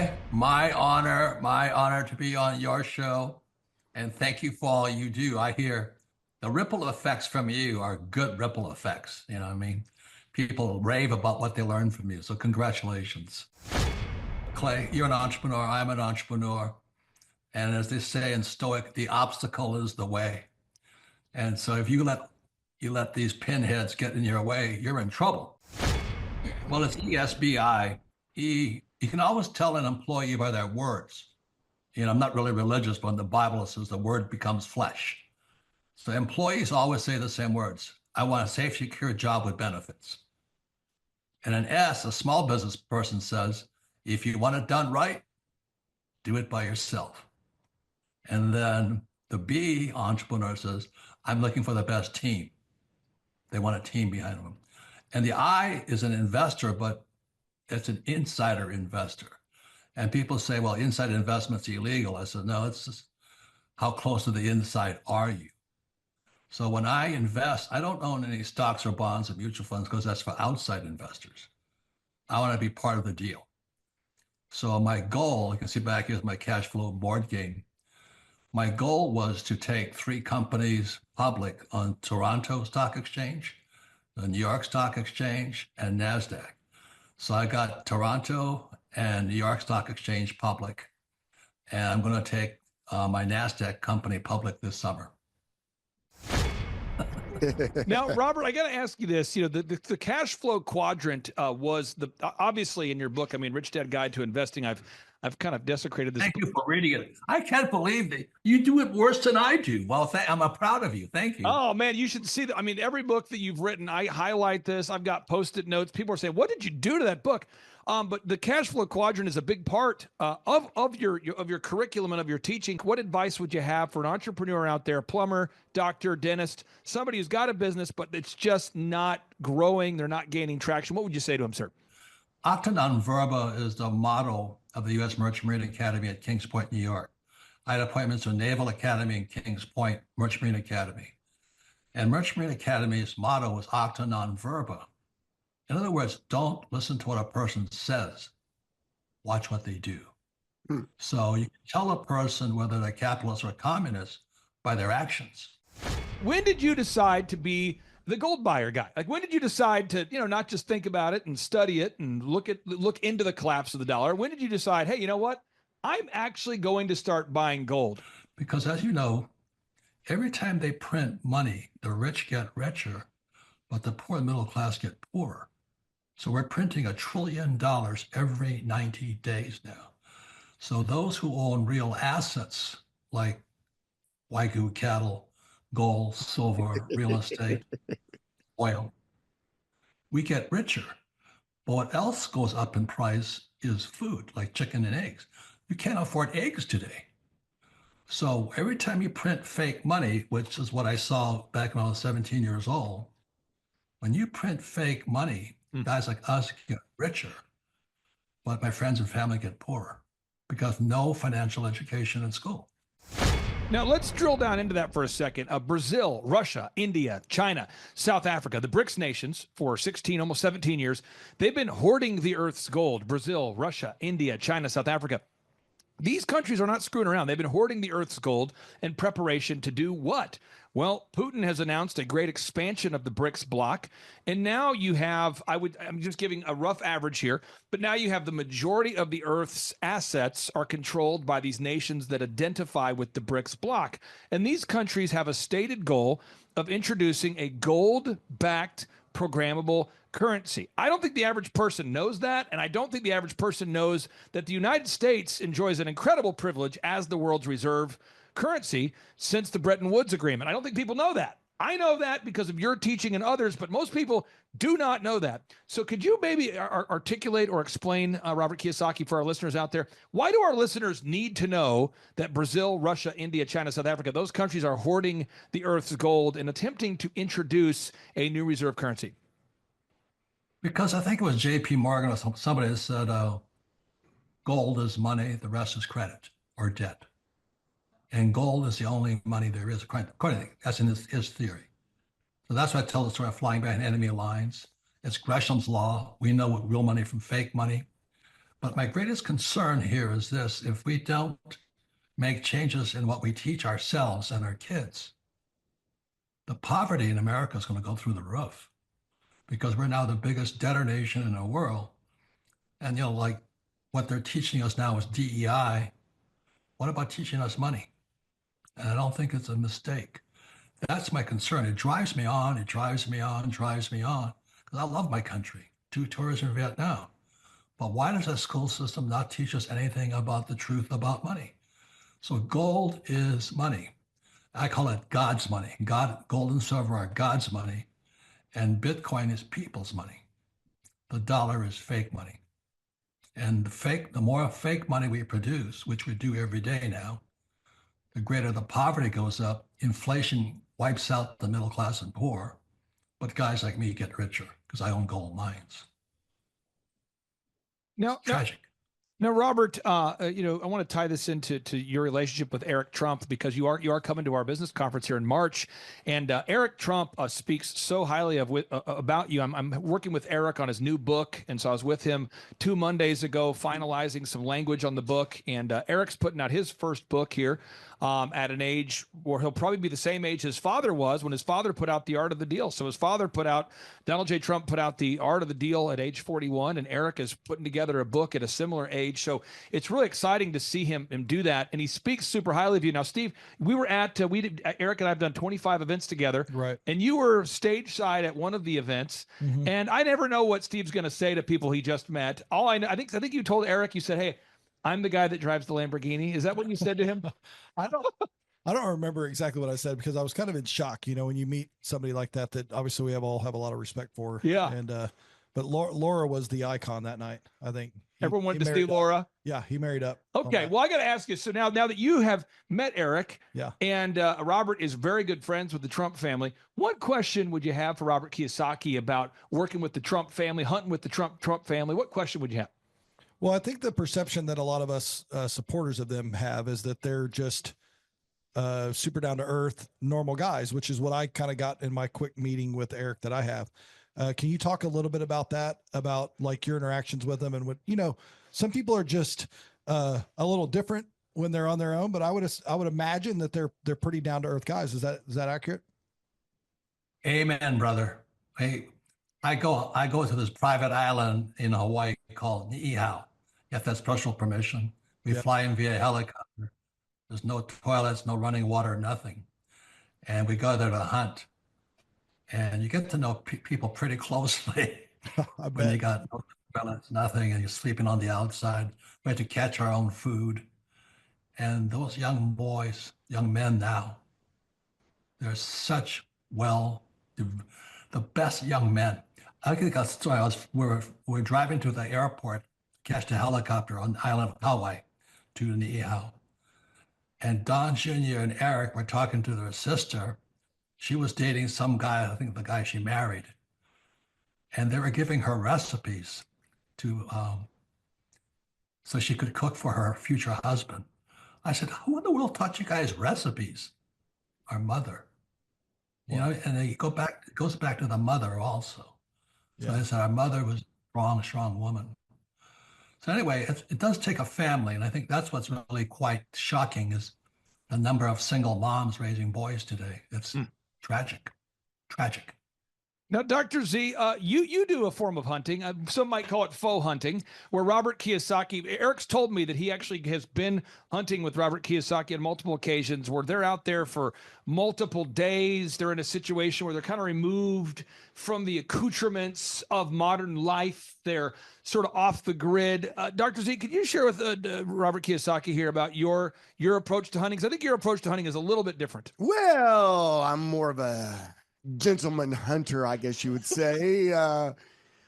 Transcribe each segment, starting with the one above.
Clay, my honor to be on your show. And thank you for all you do. I hear the ripple effects from you are good ripple effects. You know what I mean? People rave about what they learn from you. So congratulations. Clay, you're an entrepreneur. I'm an entrepreneur. And as they say in Stoic, the obstacle is the way. And so if you let these pinheads get in your way, you're in trouble. Well, it's ESBI. You can always tell an employee by their words. I'm not really religious, but in the Bible it says the word becomes flesh. So employees always say the same words. I want a safe, secure job with benefits. And an S, a small business person says, if you want it done right, do it by yourself. And then the B entrepreneur says, I'm looking for the best team. They want a team behind them. And the I is an investor, but it's an insider investor. And people say, well, inside investment's illegal. I said, no, it's just how close to the inside are you? So when I invest, I don't own any stocks or bonds or mutual funds because that's for outside investors. I want to be part of the deal. So my goal, you can see back here's my cash flow board game. My goal was to take three companies public on Toronto Stock Exchange, the New York Stock Exchange, and NASDAQ. So I got Toronto and New York Stock Exchange public, and I'm going to take my NASDAQ company public this summer. Now, Robert, I got to ask you this. The cash flow quadrant was obviously in your book. I mean, Rich Dad Guide to Investing. I've kind of desecrated this. Thank you for reading it. I can't believe that you do it worse than I do. Well, I'm proud of you. Thank you. Oh man, you should see that. I mean, every book that you've written, I highlight this. I've got Post-it notes. People are saying, "What did you do to that book?" But the cash flow quadrant is a big part of your curriculum and of your teaching. What advice would you have for an entrepreneur out there, plumber, doctor, dentist, somebody who's got a business but it's just not growing, they're not gaining traction? What would you say to them, sir? Acta non verba is the motto of the U.S. Merchant Marine Academy at Kings Point, New York. I had appointments to Naval Academy and Kings Point Merchant Marine Academy. And Merchant Marine Academy's motto was acta non verba. In other words, don't listen to what a person says. Watch what they do. So you can tell a person whether they're capitalist or communist by their actions. When did you decide to be the gold buyer guy? Like, when did you decide to, not just think about it and study it and look into the collapse of the dollar? When did you decide, hey, you know what? I'm actually going to start buying gold? Because as you know, every time they print money, the rich get richer, but the poor and middle class get poorer. So we're printing $1 trillion every 90 days now. So those who own real assets like Wagyu cattle, gold, silver, real estate, oil, we get richer. But what else goes up in price is food, like chicken and eggs. You can't afford eggs today. So every time you print fake money, which is what I saw back when I was 17 years old, when you print fake money, guys like us get richer, but my friends and family get poorer because no financial education in school. Now, let's drill down into that for a second. Brazil, Russia, India, China, South Africa, the BRICS nations for 16, almost 17 years, they've been hoarding the Earth's gold. Brazil, Russia, India, China, South Africa. These countries are not screwing around. They've been hoarding the Earth's gold in preparation to do what? Well, Putin has announced a great expansion of the BRICS bloc. And now you have, I'm just giving a rough average here, but now you have the majority of the Earth's assets are controlled by these nations that identify with the BRICS bloc. And these countries have a stated goal of introducing a gold-backed programmable currency. I don't think the average person knows that, and I don't think the average person knows that the United States enjoys an incredible privilege as the world's reserve currency since the Bretton Woods Agreement. I don't think people know that. I know that because of your teaching and others, but most people do not know that. So could you maybe articulate or explain, Robert Kiyosaki, for our listeners out there, why do our listeners need to know that Brazil, Russia, India, China, South Africa, those countries are hoarding the Earth's gold and attempting to introduce a new reserve currency? Because I think it was J.P. Morgan or somebody that said, gold is money, the rest is credit or debt. And gold is the only money there is, according to that's in his theory. So that's why I tell the story of flying behind enemy lines. It's Gresham's law. We know what real money from fake money. But my greatest concern here is this: if we don't make changes in what we teach ourselves and our kids, the poverty in America is going to go through the roof because we're now the biggest debtor nation in the world. And, like what they're teaching us now is DEI. What about teaching us money? And I don't think it's a mistake. That's my concern. It drives me on. It drives me on, drives me on, because I love my country. 2 tours in Vietnam. But why does our school system not teach us anything about the truth about money? So gold is money. I call it God's money. Gold and silver are God's money, and Bitcoin is people's money. The dollar is fake money. And the more fake money we produce, which we do every day now, the greater the poverty goes up. Inflation wipes out the middle class and poor, but guys like me get richer because I own gold mines. Now, Tragic. Now, Robert, I want to tie this into your relationship with Eric Trump, because you are coming to our business conference here in March, and Eric Trump speaks so highly about you. I'm working with Eric on his new book, and so I was with him 2 Mondays ago, finalizing some language on the book. And Eric's putting out his first book here at an age where he'll probably be the same age his father was when his father put out The Art of the Deal. So his father Donald J. Trump put out The Art of the Deal at age 41, and Eric is putting together a book at a similar age. So it's really exciting to see him do that. And he speaks super highly of you. Now, Steve, Eric and I have done 25 events together. Right. And you were stage side at one of the events. Mm-hmm. And I never know what Steve's going to say to people he just met. All I know, I think you told Eric, you said, "Hey, I'm the guy that drives the Lamborghini." Is that what you said to him? I don't remember exactly what I said, because I was kind of in shock, when you meet somebody like that obviously we all have a lot of respect for. Yeah. And, but Laura was the icon that night, I think. Everyone wanted to see Laura. Yeah, he married up. Okay, well, I got to ask you. So now that you have met Eric, yeah, and Robert is very good friends with the Trump family, what question would you have for Robert Kiyosaki about working with the Trump family, hunting with the Trump family? What question would you have? Well, I think the perception that a lot of us supporters of them have is that they're just super down to earth, normal guys, which is what I kind of got in my quick meeting with Eric that I have. Can you talk a little bit about that, about like your interactions with them, and what, some people are just a little different when they're on their own, but I would imagine that they're pretty down to earth guys. Is that accurate? Amen, brother. I go to this private island in Hawaii called Niihau. You have that special permission. We fly in via helicopter. There's no toilets, no running water, nothing. And we go there to hunt. And you get to know people pretty closely when you got no toilets, nothing, and you're sleeping on the outside. We had to catch our own food. And those young boys, young men now, they're such the best young men. I think a story. We're driving to the airport, catch the helicopter on the island of Hawaii to Niihau. And Don Jr. and Eric were talking to their sister. She was dating some guy, I think the guy she married. And they were giving her recipes so she could cook for her future husband. I said, who in the world taught you guys recipes? Our mother. And it goes back to the mother also. So I said, our mother was a strong woman. So anyway, it does take a family. And I think that's what's really quite shocking is the number of single moms raising boys today. It's tragic. Now, Dr. Z, you do a form of hunting. Some might call it faux hunting, where Robert Kiyosaki, Eric's told me that he actually has been hunting with Robert Kiyosaki on multiple occasions where they're out there for multiple days. They're in a situation where they're kind of removed from the accoutrements of modern life. They're sort of off the grid. Dr. Z, could you share with Robert Kiyosaki here about your approach to hunting? Because I think your approach to hunting is a little bit different. Well, I'm more of a gentleman hunter, I guess you would say.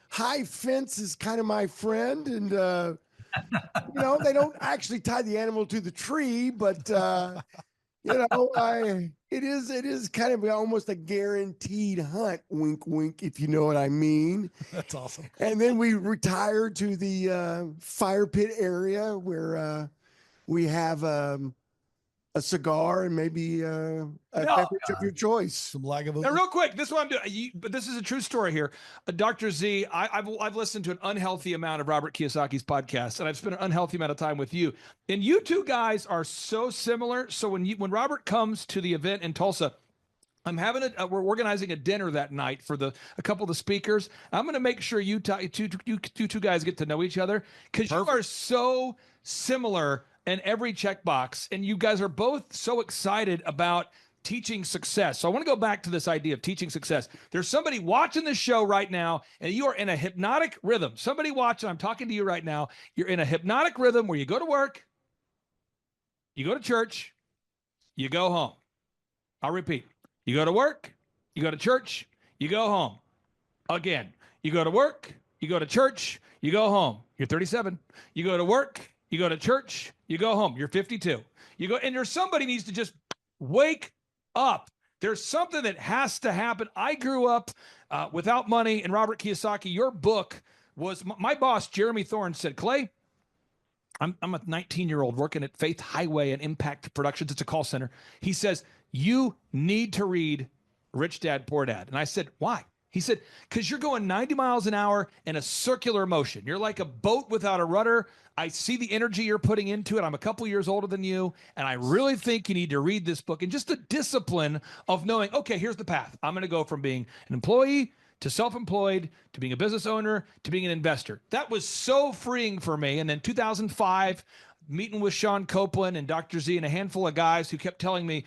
High fence is kind of my friend, and they don't actually tie the animal to the tree, but it is kind of almost a guaranteed hunt, wink wink, if you know what I mean. That's awesome. And then we retire to the fire pit area where we have a cigar and maybe a beverage of your choice. Some lag of Now, real quick, this is what I'm doing. But this is a true story here. Dr. Z, I've listened to an unhealthy amount of Robert Kiyosaki's podcast, and I've spent an unhealthy amount of time with you. And you two guys are so similar. So when Robert comes to the event in Tulsa, I'm having we're organizing a dinner that night for a couple of the speakers. I'm going to make sure you two guys get to know each other, because you are so similar in every checkbox, and you guys are both so excited about teaching success. So I want to go back to this idea of teaching success. There's somebody watching this show right now, and you are in a hypnotic rhythm. Somebody watching, I'm talking to you right now. You're in a hypnotic rhythm where you go to work, you go to church, you go home. I'll repeat. You go to work, you go to church, you go home. Again, you go to work, you go to church, you go home. You're 37. You go to work, you go to church, you go home. You're 52. You go, and there's somebody needs to just wake up. There's something that has to happen. I grew up without money, and Robert Kiyosaki, your book was, my boss, Jeremy Thorne, said, Clay, I'm a 19-year-old working at Faith Highway and Impact Productions. It's a call center. He says, you need to read Rich Dad, Poor Dad. And I said, why? He said, because you're going 90 miles an hour in a circular motion. You're like a boat without a rudder. I see the energy you're putting into it. I'm a couple years older than you, and I really think you need to read this book. And just the discipline of knowing, okay, here's the path. I'm going to go from being an employee to self-employed, to being a business owner, to being an investor. That was so freeing for me. And then 2005, meeting with Sean Copeland and Dr. Z and a handful of guys who kept telling me,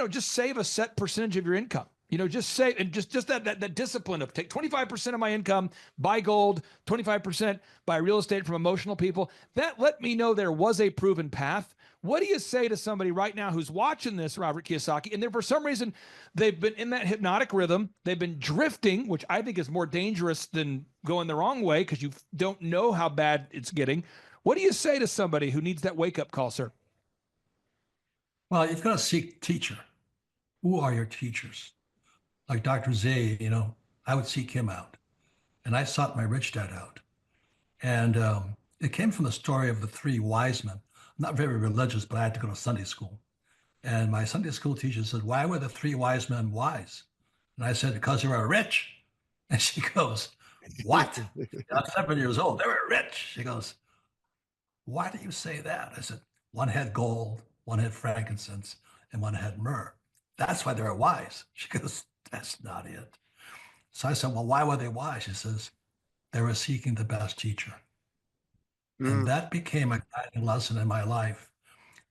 just save a set percentage of your income. Just save, and just that discipline of take 25% of my income, buy gold, 25% buy real estate from emotional people. That let me know there was a proven path. What do you say to somebody right now who's watching this, Robert Kiyosaki, and then for some reason they've been in that hypnotic rhythm, they've been drifting, which I think is more dangerous than going the wrong way because you don't know how bad it's getting. What do you say to somebody who needs that wake-up call, sir? Well, you've got to seek teacher. Who are your teachers? Like Dr. Z, I would seek him out. And I sought my rich dad out. And it came from the story of the three wise men. I'm not very religious, but I had to go to Sunday school. And my Sunday school teacher said, why were the three wise men wise? And I said, because they were rich. And she goes, what? I'm 7 years old. They were rich. She goes, why do you say that? I said, one had gold, one had frankincense, and one had myrrh. That's why they were wise. She goes, that's not it. So I said, well, why were they wise? She says, they were seeking the best teacher. And that became a guiding lesson in my life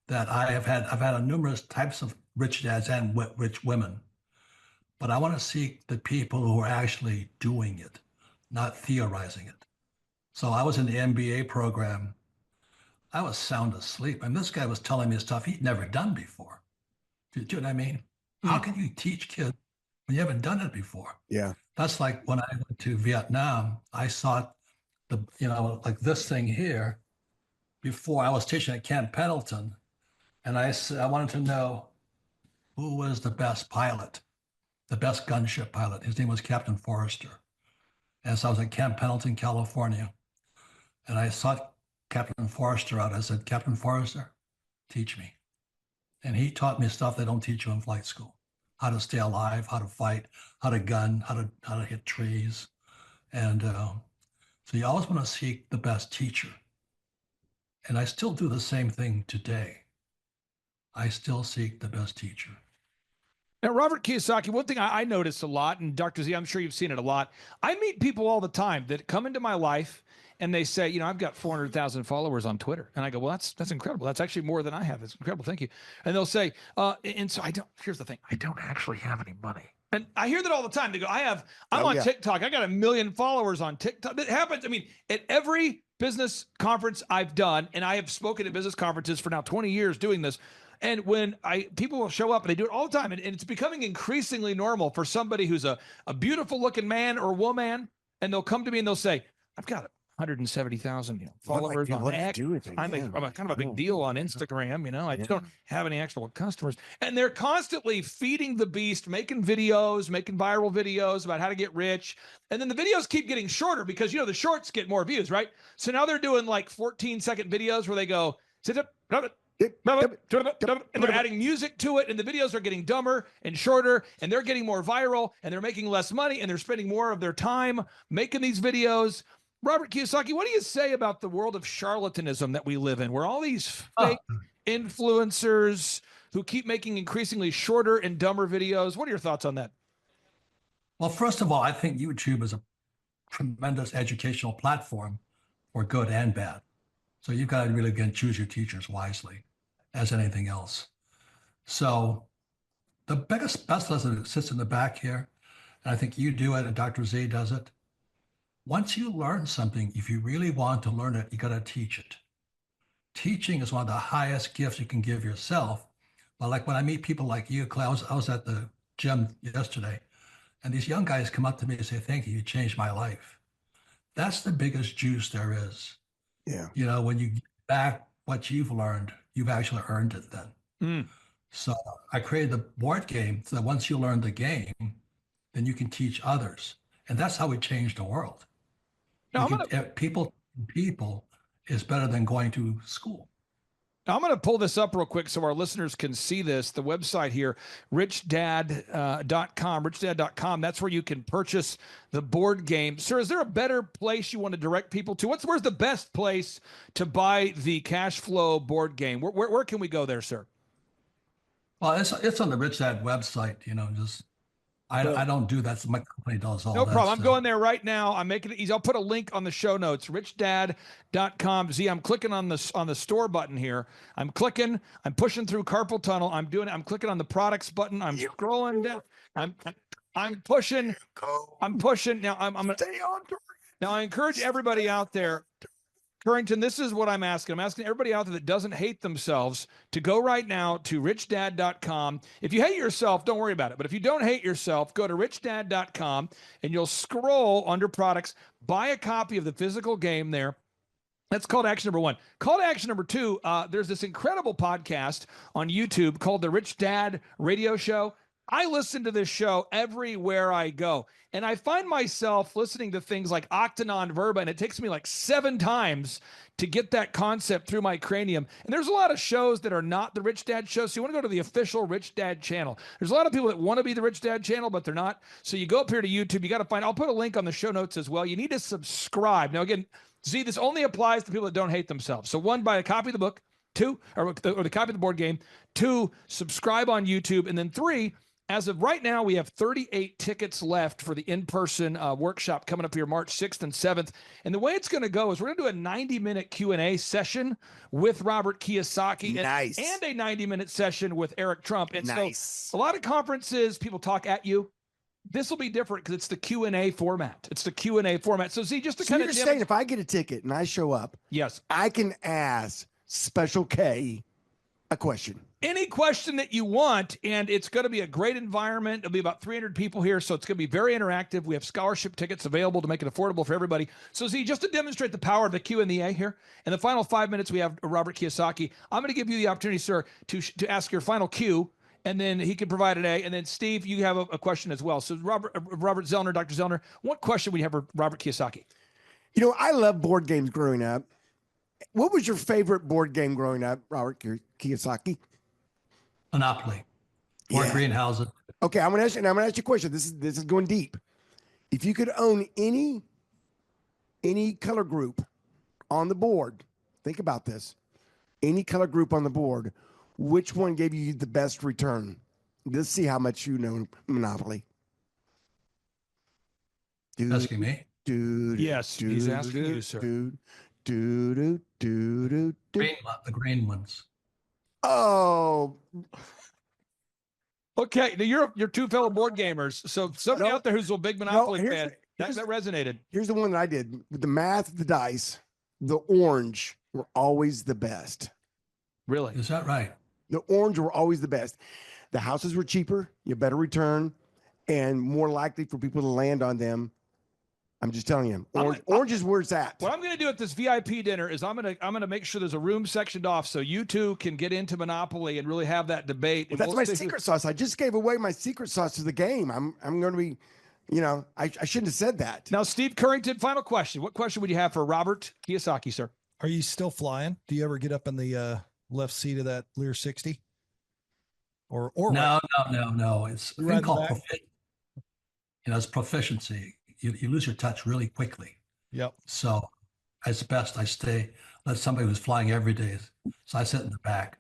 that I've had numerous types of rich dads and rich women. But I want to seek the people who are actually doing it, not theorizing it. So I was in the MBA program. I was sound asleep. And this guy was telling me stuff he'd never done before. Do you know what I mean? How can you teach kids when you haven't done it before? Yeah. That's like when I went to Vietnam, I saw like this thing here before. I was teaching at Camp Pendleton. And I said, I wanted to know who was the best pilot, the best gunship pilot. His name was Captain Forrester. And so I was at Camp Pendleton, California. And I sought Captain Forrester out. I said, Captain Forrester, teach me. And he taught me stuff they don't teach you in flight school. How to stay alive, how to fight, how to gun, how to hit trees. And so you always want to seek the best teacher. And I still do the same thing today. I still seek the best teacher. Now, Robert Kiyosaki, one thing I notice a lot, and Dr. Z, I'm sure you've seen it a lot. I meet people all the time that come into my life and they say, I've got 400,000 followers on Twitter. And I go, well, that's incredible. That's actually more than I have. It's incredible. Thank you. And they'll say, and so here's the thing. I don't actually have any money. And I hear that all the time. They go, I'm on TikTok. I got 1 million followers on TikTok. It happens. I mean, at every business conference I've done, and I have spoken at business conferences for now 20 years doing this. And when people will show up, and they do it all the time, and it's becoming increasingly normal for somebody who's a beautiful looking man or woman, and they'll come to me and they'll say, I've got 170,000 followers on X. I'm a kind of a big deal on Instagram. I just don't have any actual customers. And they're constantly feeding the beast, making videos, making viral videos about how to get rich. And then the videos keep getting shorter because, the shorts get more views, right? So now they're doing like 14-second videos where they go, sit up, And they're adding music to it, and the videos are getting dumber and shorter, and they're getting more viral, and they're making less money, and they're spending more of their time making these videos. Robert Kiyosaki, what do you say about the world of charlatanism that we live in, where all these fake influencers who keep making increasingly shorter and dumber videos? What are your thoughts on that? Well, first of all, I think YouTube is a tremendous educational platform for good and bad. So you've got to really, again, choose your teachers wisely, as anything else. So the best lesson sits in the back here, and I think you do it and Dr. Z does it. Once you learn something, if you really want to learn it, you got to teach it. Teaching is one of the highest gifts you can give yourself. But like when I meet people like you, Clay, I was at the gym yesterday, and these young guys come up to me and say, "Thank you, you changed my life." That's the biggest juice there is. Yeah. You know, when you get back what you've learned, you've actually earned it then. So I created the board game so that once you learn the game, then you can teach others. And that's how we change the world. Now, People is better than going to school. Now, I'm going to pull this up real quick so our listeners can see this. The website here, richdad.com, that's where you can purchase the board game. Sir, is there a better place you want to direct people to? Where's the best place to buy the cash flow board game? Where can we go there, sir? Well, it's on the Rich Dad website, just I don't do that. My company does all that. No problem. I'm stuff. going there right now. I'm making it easy. I'll put a link on the show notes, richdad.com. See, I'm clicking on the store button here. I'm clicking. I'm pushing through carpal tunnel. I'm clicking on the products button. I'm scrolling down. I'm pushing. I'm pushing. Now I'm going to stay on. Now I encourage everybody out there. Currington, this is what I'm asking. I'm asking everybody out there that doesn't hate themselves to go right now to richdad.com. If you hate yourself, don't worry about it. But if you don't hate yourself, go to richdad.com and you'll scroll under products, buy a copy of the physical game there. That's call to action number 1. Call to action number 2, there's this incredible podcast on YouTube called The Rich Dad Radio Show. I listen to this show everywhere I go, and I find myself listening to things like Octanon Verba, and it takes me like 7 times to get that concept through my cranium. And there's a lot of shows that are not the Rich Dad show, so you want to go to the official Rich Dad channel. There's a lot of people that want to be the Rich Dad channel, but they're not. So you go up here to YouTube. You got to find. I'll put a link on the show notes as well. You need to subscribe. Now, again, see, this only applies to people that don't hate themselves. So 1, buy a copy of the book. 2, or the copy of the board game. 2, subscribe on YouTube, and then 3. As of right now, we have 38 tickets left for the in-person workshop coming up here March 6th and 7th. And the way it's going to go is we're going to do a 90-minute Q&A session with Robert Kiyosaki and a 90-minute session with Eric Trump. And so a lot of conferences, people talk at you. This will be different because it's the Q&A format. It's the Q&A format. So, see, just to kind of saying if I get a ticket and I show up, yes, I can ask Special K a question. Any question that you want, and it's going to be a great environment. It'll be about 300 people here, so it's going to be very interactive. We have scholarship tickets available to make it affordable for everybody. So, see, just to demonstrate the power of the Q&A here, in the final 5 minutes, we have Robert Kiyosaki. I'm going to give you the opportunity, sir, to ask your final Q, and then he can provide an A. And then, Steve, you have a question as well. So, Robert Zellner, Dr. Zellner, what question would you have for Robert Kiyosaki? I love board games growing up. What was your favorite board game growing up, Robert Kiyosaki? Monopoly or greenhouses. Okay, I'm gonna ask you a question. This is going deep. If you could own any color group on the board, think about this. Any color group on the board, which one gave you the best return? Let's see how much you know Monopoly. Asking me? Yes, he's asking you, sir. The green ones. Oh, okay. Now you're 2 fellow board gamers. So somebody out there who's a big Monopoly fan, that resonated. Here's the one that I did with the math, the dice. The orange were always the best. Really? Is that right? The orange were always the best. The houses were cheaper, you better return, and more likely for people to land on them. I'm just telling you, orange is where it's at. What I'm going to do at this VIP dinner is I'm going to make sure there's a room sectioned off so you two can get into Monopoly and really have that debate. Well, that's my secret sauce. I just gave away my secret sauce to the game. I'm going to be, I shouldn't have said that. Now, Steve Currington, final question. What question would you have for Robert Kiyosaki, sir? Are you still flying? Do you ever get up in the left seat of that Lear 60? Or No. It's a You thing ride the called back? it's proficiency. You lose your touch really quickly. Yep. So it's best I let somebody who's flying every day. So I sit in the back.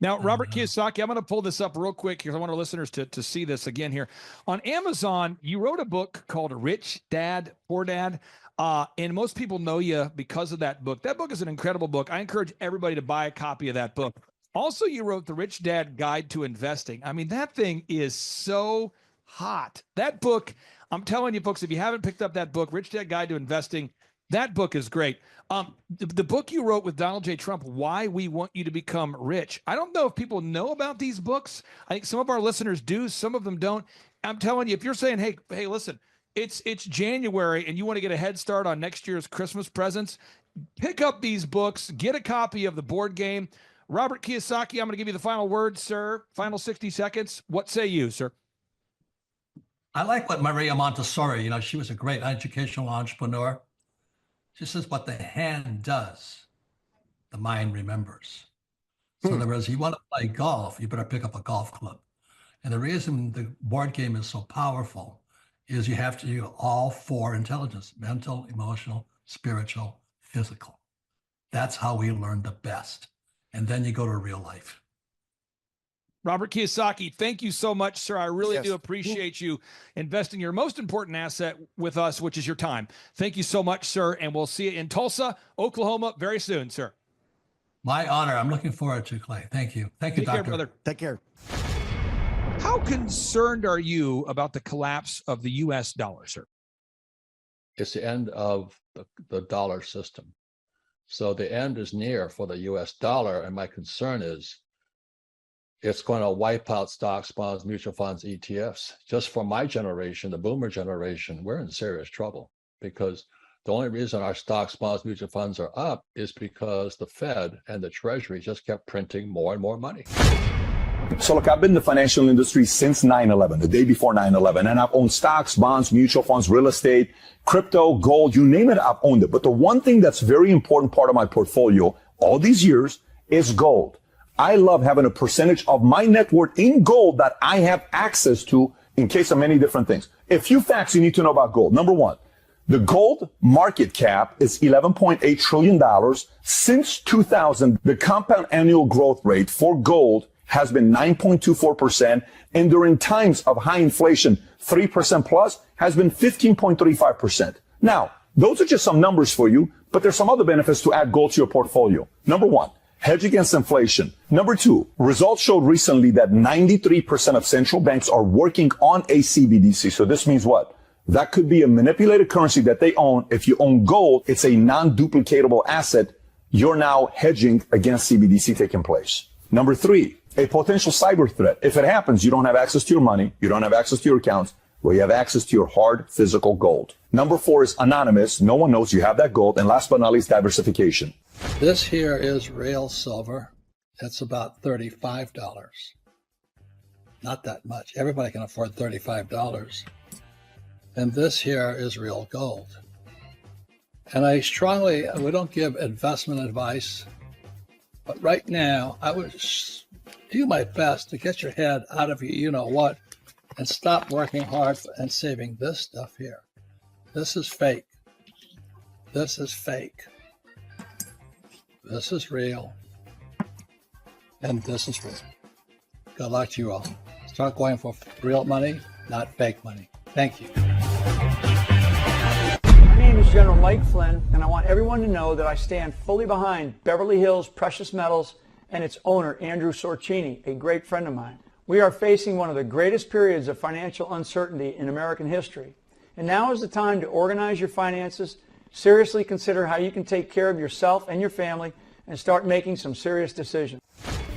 Now, Robert Kiyosaki, I'm going to pull this up real quick because I want our listeners to see this again here. On Amazon, you wrote a book called Rich Dad, Poor Dad. And most people know you because of that book. That book is an incredible book. I encourage everybody to buy a copy of that book. Also, you wrote the Rich Dad Guide to Investing. I mean, that thing is so hot. That book, I'm telling you, folks, if you haven't picked up that book, Rich Dad Guide to Investing, that book is great. The book you wrote with Donald J. Trump, Why We Want You to Become Rich. I don't know if people know about these books. I think some of our listeners do. Some of them don't. I'm telling you, if you're saying, hey, listen, it's January and you want to get a head start on next year's Christmas presents, pick up these books, get a copy of the board game. Robert Kiyosaki, I'm going to give you the final word, sir. Final 60 seconds. What say you, sir? I like what Maria Montessori, she was a great educational entrepreneur. She says what the hand does, the mind remembers. So in other words, you want to play golf, you better pick up a golf club. And the reason the board game is so powerful is you have to use all four intelligence: mental, emotional, spiritual, physical. That's how we learn the best. And then you go to real life. Robert Kiyosaki, thank you so much, sir. I really do appreciate you investing your most important asset with us, which is your time. Thank you so much, sir. And we'll see you in Tulsa, Oklahoma very soon, sir. My honor. I'm looking forward to, Clay. Thank you. Thank you, Take Doctor. care, brother. Take care. How concerned are you about the collapse of the U.S. dollar, sir? It's the end of the dollar system. So the end is near for the US dollar. And my concern is it's going to wipe out stocks, bonds, mutual funds, ETFs. Just for my generation, the boomer generation, we're in serious trouble because the only reason our stocks, bonds, mutual funds are up is because the Fed and the Treasury just kept printing more and more money. So look, I've been in the financial industry since 9/11, the day before 9/11, and I've owned stocks, bonds, mutual funds, real estate, crypto, gold, you name it, I've owned it. But the one thing that's very important part of my portfolio all these years is gold. I love having a percentage of my net worth in gold that I have access to in case of many different things. A few facts you need to know about gold. Number one, the gold market cap is $11.8 trillion. Since 2000, the compound annual growth rate for gold has been 9.24%. And during times of high inflation, 3% plus has been 15.35%. Now, those are just some numbers for you, but there's some other benefits to add gold to your portfolio. Number one, hedge against inflation. Number two, results showed recently that 93% of central banks are working on a CBDC. So this means what? That could be a manipulated currency that they own. If you own gold, it's a non-duplicatable asset. You're now hedging against CBDC taking place. Number three, a potential cyber threat. If it happens, you don't have access to your money. You don't have access to your accounts. Well, you have access to your hard physical gold. Number four is anonymous. No one knows you have that gold. And last but not least, diversification. This here is real silver. It's about $35. Not that much. Everybody can afford $35. And this here is real gold. And we don't give investment advice, but right now I would do my best to get your head out of you know what and stop working hard and saving this stuff here. This is fake. This is fake. This is real. And this is real. Good luck to you all. Start going for real money, not fake money. Thank you. My name is General Mike Flynn, and I want everyone to know that I stand fully behind Beverly Hills Precious Metals and its owner, Andrew Sorcini, a great friend of mine. We are facing one of the greatest periods of financial uncertainty in American history. And now is the time to organize your finances, seriously consider how you can take care of yourself and your family, and start making some serious decisions.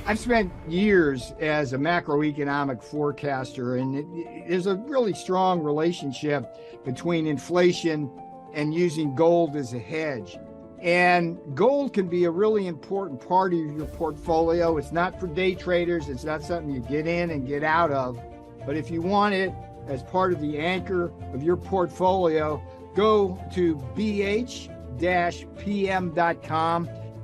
I've spent years as a macroeconomic forecaster, and there's a really strong relationship between inflation and using gold as a hedge. And gold can be a really important part of your portfolio. It's not for day traders. It's not something you get in and get out of. But if you want it as part of the anchor of your portfolio, go to bh-pm.com.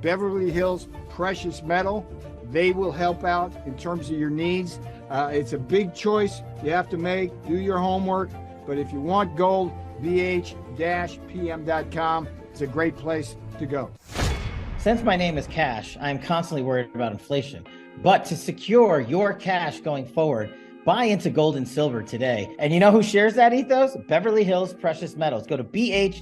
Beverly Hills Precious Metal. They will help out in terms of your needs. It's a big choice you have to make. Do your homework. But if you want gold, bh-pm.com is a great place to go. Since my name is Cash, I'm constantly worried about inflation. But to secure your cash going forward, buy into gold and silver today. And you know who shares that ethos? Beverly Hills Precious Metals. Go to bh-pm.com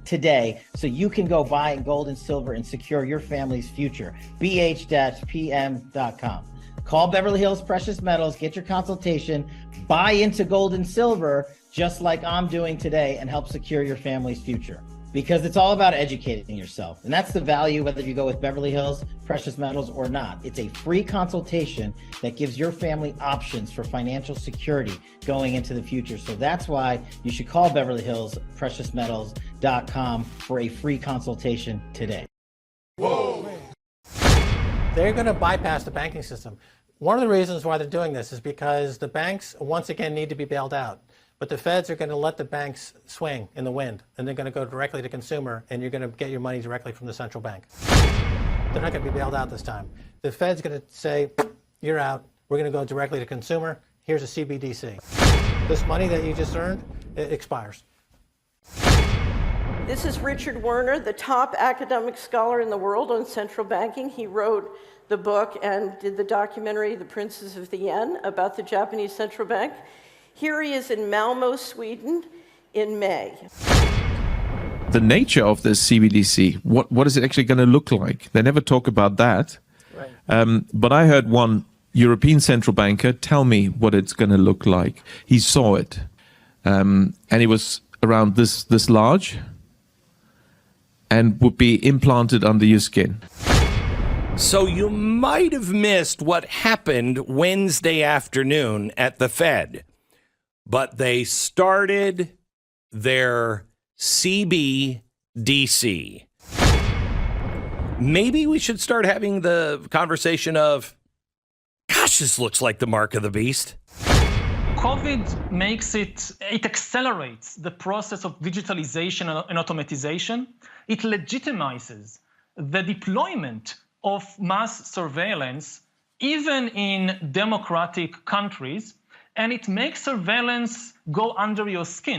today so you can go buy gold and silver and secure your family's future. bh-pm.com. Call Beverly Hills Precious Metals, get your consultation, buy into gold and silver just like I'm doing today, and help secure your family's future. Because it's all about educating yourself. And that's the value, whether you go with Beverly Hills Precious Metals or not. It's a free consultation that gives your family options for financial security going into the future. So that's why you should call Beverly Hills Precious Metals.com for a free consultation today. Whoa. They're going to bypass the banking system. One of the reasons why they're doing this is because the banks, once again, need to be bailed out. But the feds are going to let the banks swing in the wind, and they're going to go directly to consumer, and you're going to get your money directly from the central bank. They're not going to be bailed out this time. The Fed's going to say, you're out. We're going to go directly to consumer. Here's a CBDC. This money that you just earned, it expires. This is Richard Werner, the top academic scholar in the world on central banking. He wrote the book and did the documentary, The Princes of the Yen, about the Japanese central bank. Here he is in Malmo, Sweden, in May. The nature of this CBDC, what is it actually going to look like? They never talk about that. Right. But I heard one European central banker tell me what it's going to look like. He saw it. And it was around this large and would be implanted under your skin. So you might have missed what happened Wednesday afternoon at the Fed. But they started their CBDC. Maybe we should start having the conversation of, gosh, this looks like the mark of the beast. COVID makes it accelerates the process of digitalization and automatization. It legitimizes the deployment of mass surveillance, even in democratic countries. And it makes surveillance go under your skin.